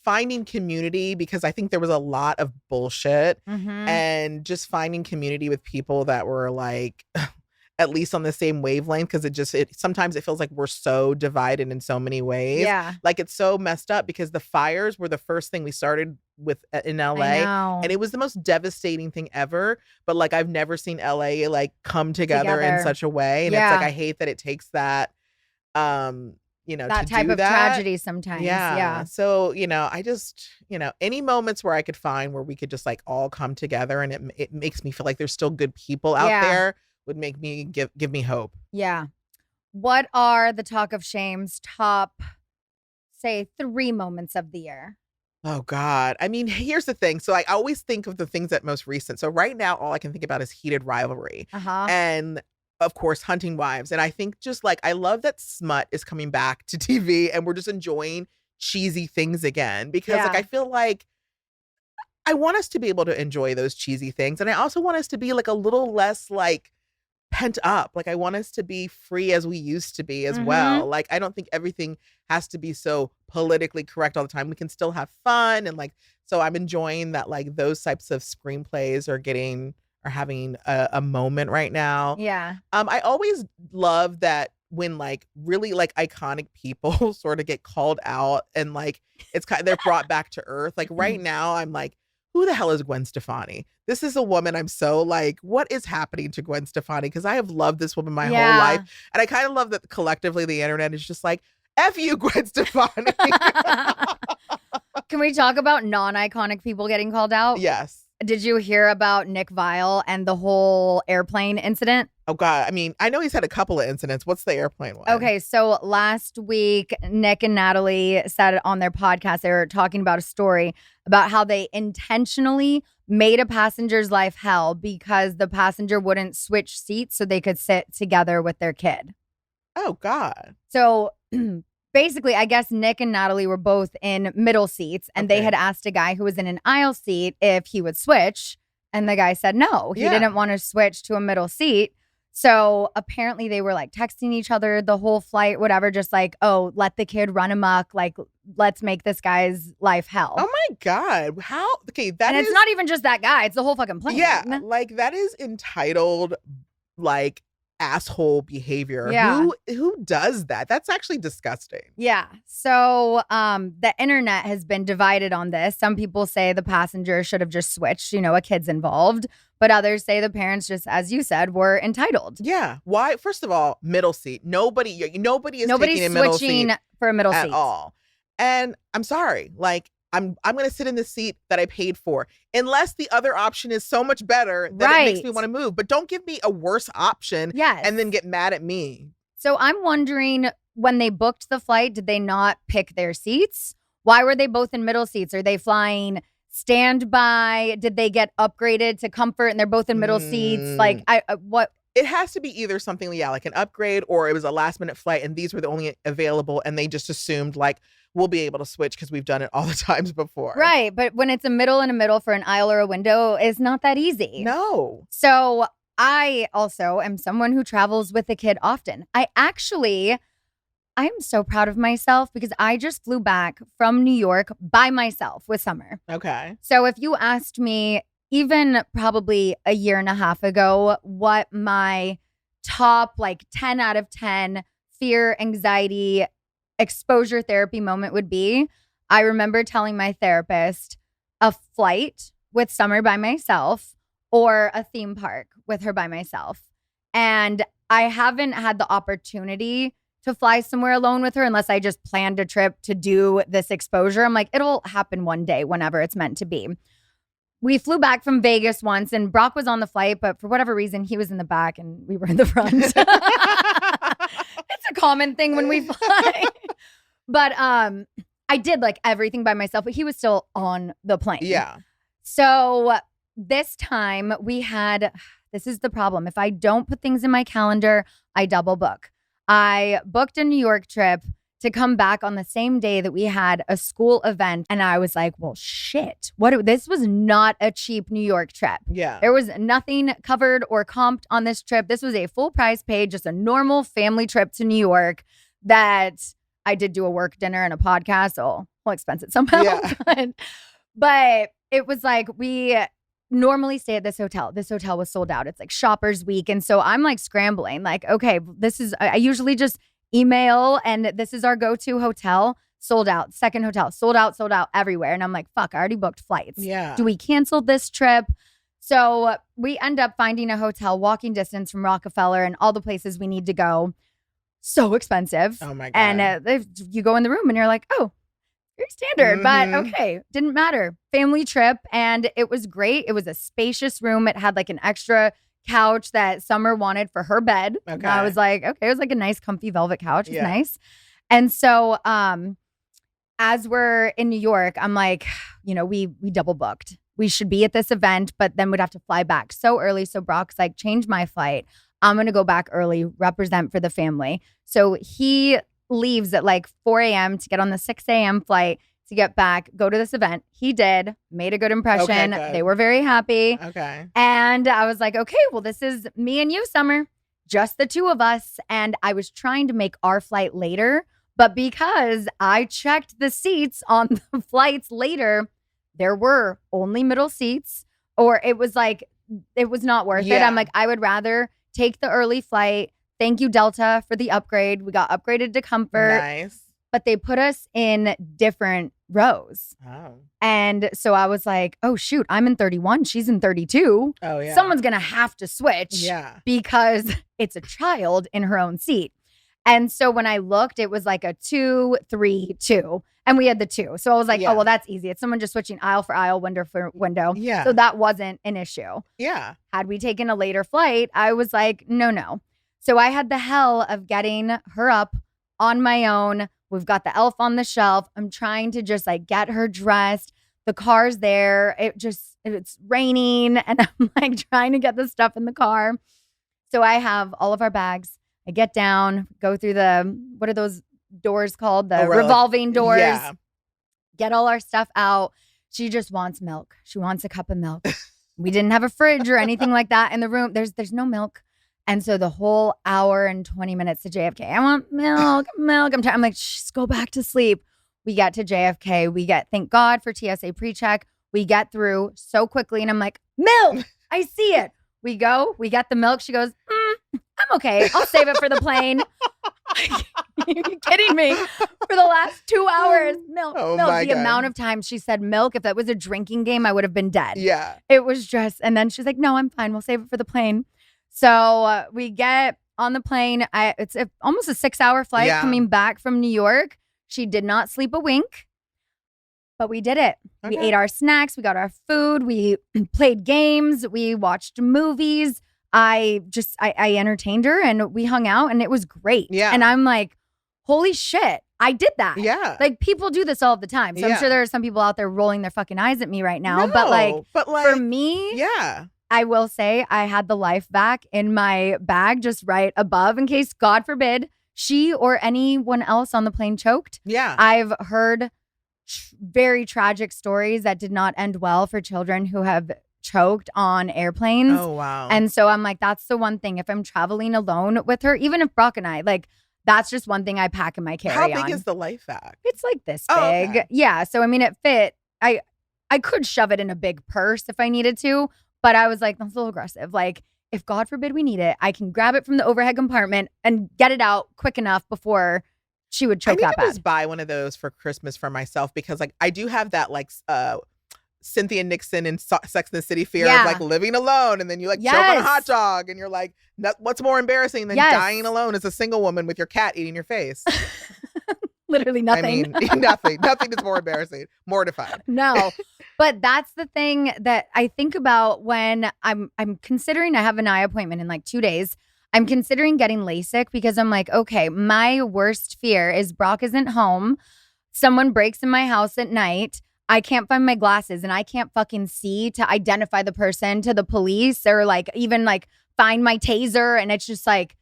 finding community, because I think there was a lot of bullshit, and just finding community with people that were like at least on the same wavelength, because it sometimes it feels like we're so divided in so many ways. Yeah. Like it's so messed up because the fires were the first thing we started with in LA. I know. And it was the most devastating thing ever. But like I've never seen LA like come together in such a way. And it's like I hate that it takes that that to type do of that. tragedy sometimes. Yeah. So, I just, any moments where I could find where we could just like all come together and it makes me feel like there's still good people out there would make me give me hope. Yeah. What are the Talk of Shame's top, say, 3 moments of the year? Oh God. I mean, here's the thing. So I always think of the things that most recent. So right now, all I can think about is heated rivalry. And of course, Hunting Wives. And I think just like, I love that smut is coming back to TV and we're just enjoying cheesy things again. Because like, I feel like I want us to be able to enjoy those cheesy things. And I also want us to be like a little less like pent up. Like I want us to be free as we used to be as well. Like, I don't think everything has to be so politically correct all the time. We can still have fun. And like, so I'm enjoying that like those types of screenplays are having a moment right now. Yeah. I always love that when like really like iconic people sort of get called out and like it's kind of, they're brought back to earth. Like right now I'm like, who the hell is Gwen Stefani? This is a woman I'm so like, what is happening to Gwen Stefani? Because I have loved this woman my whole life. And I kind of love that collectively the internet is just like, F you, Gwen Stefani. Can we talk about non-iconic people getting called out? Yes. Did you hear about Nick Viall and the whole airplane incident? Oh, God. I mean, I know he's had a couple of incidents. What's the airplane one? Okay, so last week, Nick and Natalie said on their podcast, they were talking about a story about how they intentionally made a passenger's life hell because the passenger wouldn't switch seats so they could sit together with their kid. Oh, God. So basically, I guess Nick and Natalie were both in middle seats, and they had asked a guy who was in an aisle seat if he would switch. And the guy said no, he didn't want to switch to a middle seat. So apparently they were like texting each other the whole flight, whatever, just like, oh, let the kid run amok. Like, let's make this guy's life hell. Oh my God. How? Okay. And it's not even just that guy. It's the whole fucking plane. Yeah. Like that is entitled, like, asshole behavior. Yeah. Who does that? That's actually disgusting. Yeah. So the internet has been divided on this. Some people say the passenger should have just switched, a kid's involved. But others say the parents, just as you said, were entitled. Yeah. Why? First of all, middle seat. Nobody's taking a middle switching seat for a middle at seat all. And I'm sorry. Like, I'm going to sit in the seat that I paid for, unless the other option is so much better that it makes me want to move. But don't give me a worse option and then get mad at me. So I'm wondering, when they booked the flight, did they not pick their seats? Why were they both in middle seats? Are they flying standby? Did they get upgraded to comfort and they're both in middle seats? Like, what? It has to be either something, like an upgrade, or it was a last minute flight and these were the only available and they just assumed like we'll be able to switch because we've done it all the times before. Right. But when it's a middle and a middle for an aisle or a window, it's not that easy. No. So I also am someone who travels with a kid often. I'm so proud of myself because I just flew back from New York by myself with Summer. Okay. So if you asked me even probably a year and a half ago what my top like 10 out of 10 fear, anxiety, exposure therapy moment would be, I remember telling my therapist a flight with Summer by myself or a theme park with her by myself. And I haven't had the opportunity to fly somewhere alone with her unless I just planned a trip to do this exposure. I'm like, it'll happen one day whenever it's meant to be. We flew back from Vegas once and Brock was on the flight, but for whatever reason, he was in the back and we were in the front. It's a common thing when we fly. But I did like everything by myself, but he was still on the plane. Yeah. So this time this is the problem. If I don't put things in my calendar, I double book. I booked a New York trip to come back on the same day that we had a school event. And I was like, well, shit. This was not a cheap New York trip. Yeah. There was nothing covered or comped on this trip. This was a full price paid, just a normal family trip to New York that I did do a work dinner and a podcast. So we'll expense it somehow. Yeah. But it was like, we normally stay at this hotel. This hotel was sold out. It's like shoppers week. And so I'm like scrambling, like, okay, I usually just email and this is our go-to hotel, sold out. Second hotel, sold out everywhere. And I'm like, fuck, I already booked flights. Yeah. Do we cancel this trip? So we end up finding a hotel walking distance from Rockefeller and all the places we need to go. So expensive. Oh my God. And if you go in the room and you're like, oh, very standard, but okay, didn't matter. Family trip, and it was great. It was a spacious room. It had like an extra couch that Summer wanted for her bed. Okay. And I was like, okay, it was like a nice comfy velvet couch. It was nice. And so as we're in New York, I'm like, we double booked. We should be at this event, but then we'd have to fly back so early. So Brock's like, change my flight. I'm going to go back early, represent for the family. So he leaves at like 4 a.m. to get on the 6 a.m. flight to get back, go to this event. He did, made a good impression. Okay, good. They were very happy. Okay. And I was like, okay, well, this is me and you, Summer, just the two of us. And I was trying to make our flight later, but because I checked the seats on the flights later, there were only middle seats, or it was like, it was not worth it. I'm like, I would rather take the early flight. Thank you, Delta, for the upgrade. We got upgraded to comfort. Nice. But they put us in different rows. Oh. And so I was like, oh, shoot, I'm in 31. She's in 32. Oh, yeah. Someone's going to have to switch. Yeah. Because it's a child in her own seat. And so when I looked, it was like a 2, 3, 2. And we had the 2. So I was like, oh, well, that's easy. It's someone just switching aisle for aisle, window for window. Yeah. So that wasn't an issue. Yeah. Had we taken a later flight, I was like, no. So I had the hell of getting her up on my own. We've got the elf on the shelf. I'm trying to just like get her dressed. The car's there. It's raining and I'm like trying to get the stuff in the car. So I have all of our bags. I get down, go through what are those doors called? The revolving doors. Yeah. Get all our stuff out. She just wants milk. She wants a cup of milk. We didn't have a fridge or anything like that in the room. There's no milk. And so the whole hour and 20 minutes to JFK, I want milk. I'm like, just go back to sleep. We get to JFK. Thank God for TSA pre-check. We get through so quickly. And I'm like, milk, I see it. We go, we get the milk. She goes, I'm okay. I'll save it for the plane. Are you kidding me? For the last 2 hours, milk. The God. amount of times she said milk, if that was a drinking game, I would have been dead. Yeah. It was just, and then she's like, no, I'm fine. We'll save it for the plane. So we get on the plane. It's almost a 6-hour flight coming back from New York. She did not sleep a wink, but we did it. Okay. We ate our snacks. We got our food. We played games. We watched movies. I entertained her and we hung out and it was great. Yeah. And I'm like, holy shit, I did that. Yeah. Like people do this all the time. So I'm sure there are some people out there rolling their fucking eyes at me right now. No, but like for me, yeah. I will say I had the life back in my bag just right above in case, God forbid, she or anyone else on the plane choked. Yeah. I've heard very tragic stories that did not end well for children who have choked on airplanes. Oh, wow. And so I'm like, that's the one thing. If I'm traveling alone with her, even if Brock and I, like, that's just one thing I pack in my carry-on. How big is the life bag? It's like this big. Okay. Yeah. So, I mean, it fit. I could shove it in a big purse if I needed to. But I was like, that's a little aggressive. Like, if God forbid we need it, I can grab it from the overhead compartment and get it out quick enough before she would choke that bad. I need to just buy one of those for Christmas for myself because, like, I do have that, like, Cynthia Nixon in Sex and the City fear of, like, living alone. And then you, like, choke on a hot dog and you're like, what's more embarrassing than dying alone as a single woman with your cat eating your face? Literally nothing. I mean, nothing. Nothing is more embarrassing. Mortified. No. But that's the thing that I think about when I'm considering I have an eye appointment in like 2 days. I'm considering getting LASIK because I'm like, okay, my worst fear is Brock isn't home. Someone breaks in my house at night. I can't find my glasses and I can't fucking see to identify the person to the police or like even like find my taser. And it's just like,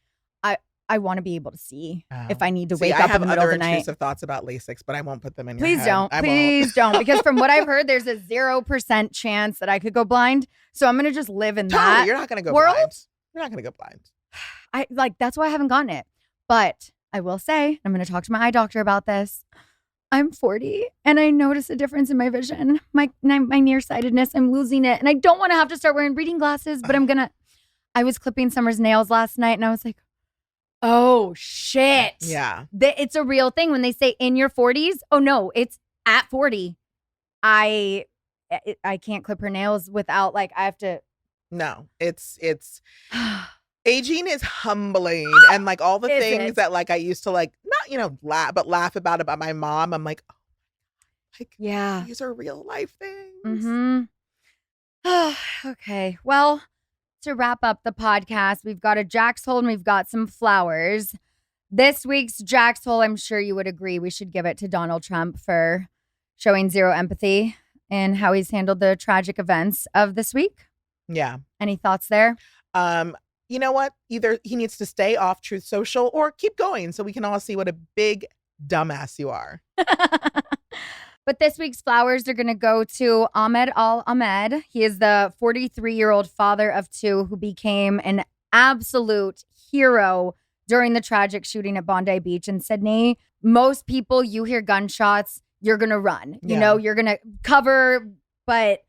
I want to be able to see if I need to wake up in the middle of the night. I have other intrusive thoughts about LASIX, but I won't put them in your Please head. don't. Please don't. Because from what I've heard, there's a 0% chance that I could go blind. So I'm going to just live in that You're not going to go world. blind. You're not going to go blind. That's why I haven't gotten it. But I will say, I'm going to talk to my eye doctor about this. I'm 40 and I notice a difference in my vision. My nearsightedness, I'm losing it. And I don't want to have to start wearing reading glasses, but I was clipping Summer's nails last night and I was like, oh shit. Yeah. It's a real thing when they say in your 40s. Oh no, it's at 40. I can't clip her nails without I have to. No, it's aging is humbling. And all the things that I used to not, laugh about my mom. I'm like, oh, yeah, these are real life things. Mm-hmm. Okay. Well, to wrap up the podcast, we've got a Jack's Hole and we've got some flowers. This week's Jack's Hole, I'm sure you would agree, we should give it to Donald Trump for showing zero empathy in how he's handled the tragic events of this week. Yeah. Any thoughts there? You know what? Either he needs to stay off Truth Social or keep going so we can all see what a big dumbass you are. But this week's flowers are going to go to Ahmed Al-Ahmed. He is the 43-year-old father of two who became an absolute hero during the tragic shooting at Bondi Beach in Sydney. Most people, you hear gunshots, you're going to run. You know, you're going to cover, but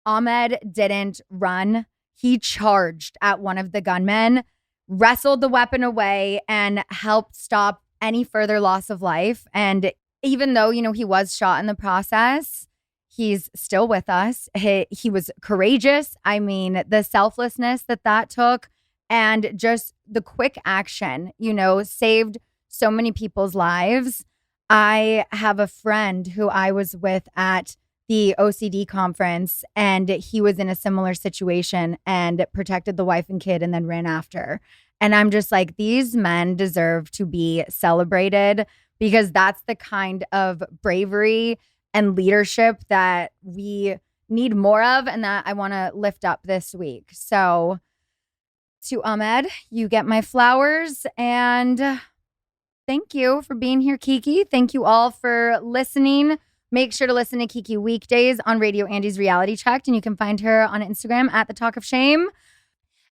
Ahmed didn't run. He charged at one of the gunmen, wrestled the weapon away, and helped stop any further loss of life. And even though, he was shot in the process, he's still with us. He was courageous. I mean, the selflessness that took and just the quick action, saved so many people's lives. I have a friend who I was with at the OCD conference, and he was in a similar situation and protected the wife and kid and then ran after. And I'm just like, these men deserve to be celebrated because that's the kind of bravery and leadership that we need more of and that I want to lift up this week. So to Ahmed, you get my flowers, and thank you for being here, Kiki. Thank you all for listening. Make sure to listen to Kiki weekdays on Radio Andy's Reality Checked, and you can find her on Instagram at The Talk of Shame.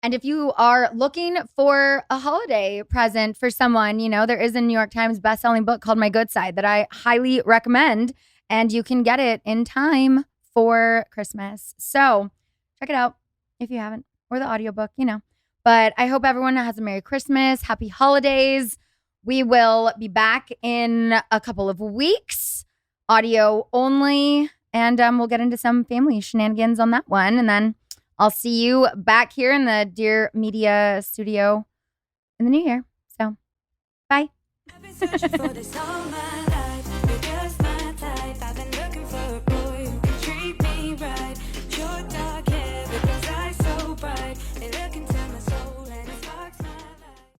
And if you are looking for a holiday present for someone, there is a New York Times bestselling book called My Good Side that I highly recommend, and you can get it in time for Christmas. So check it out if you haven't, or the audiobook, But I hope everyone has a Merry Christmas, Happy Holidays. We will be back in a couple of weeks, audio only, and we'll get into some family shenanigans on that one. And then I'll see you back here in the Dear Media studio in the new year. So, bye. I've been searching for this all my life.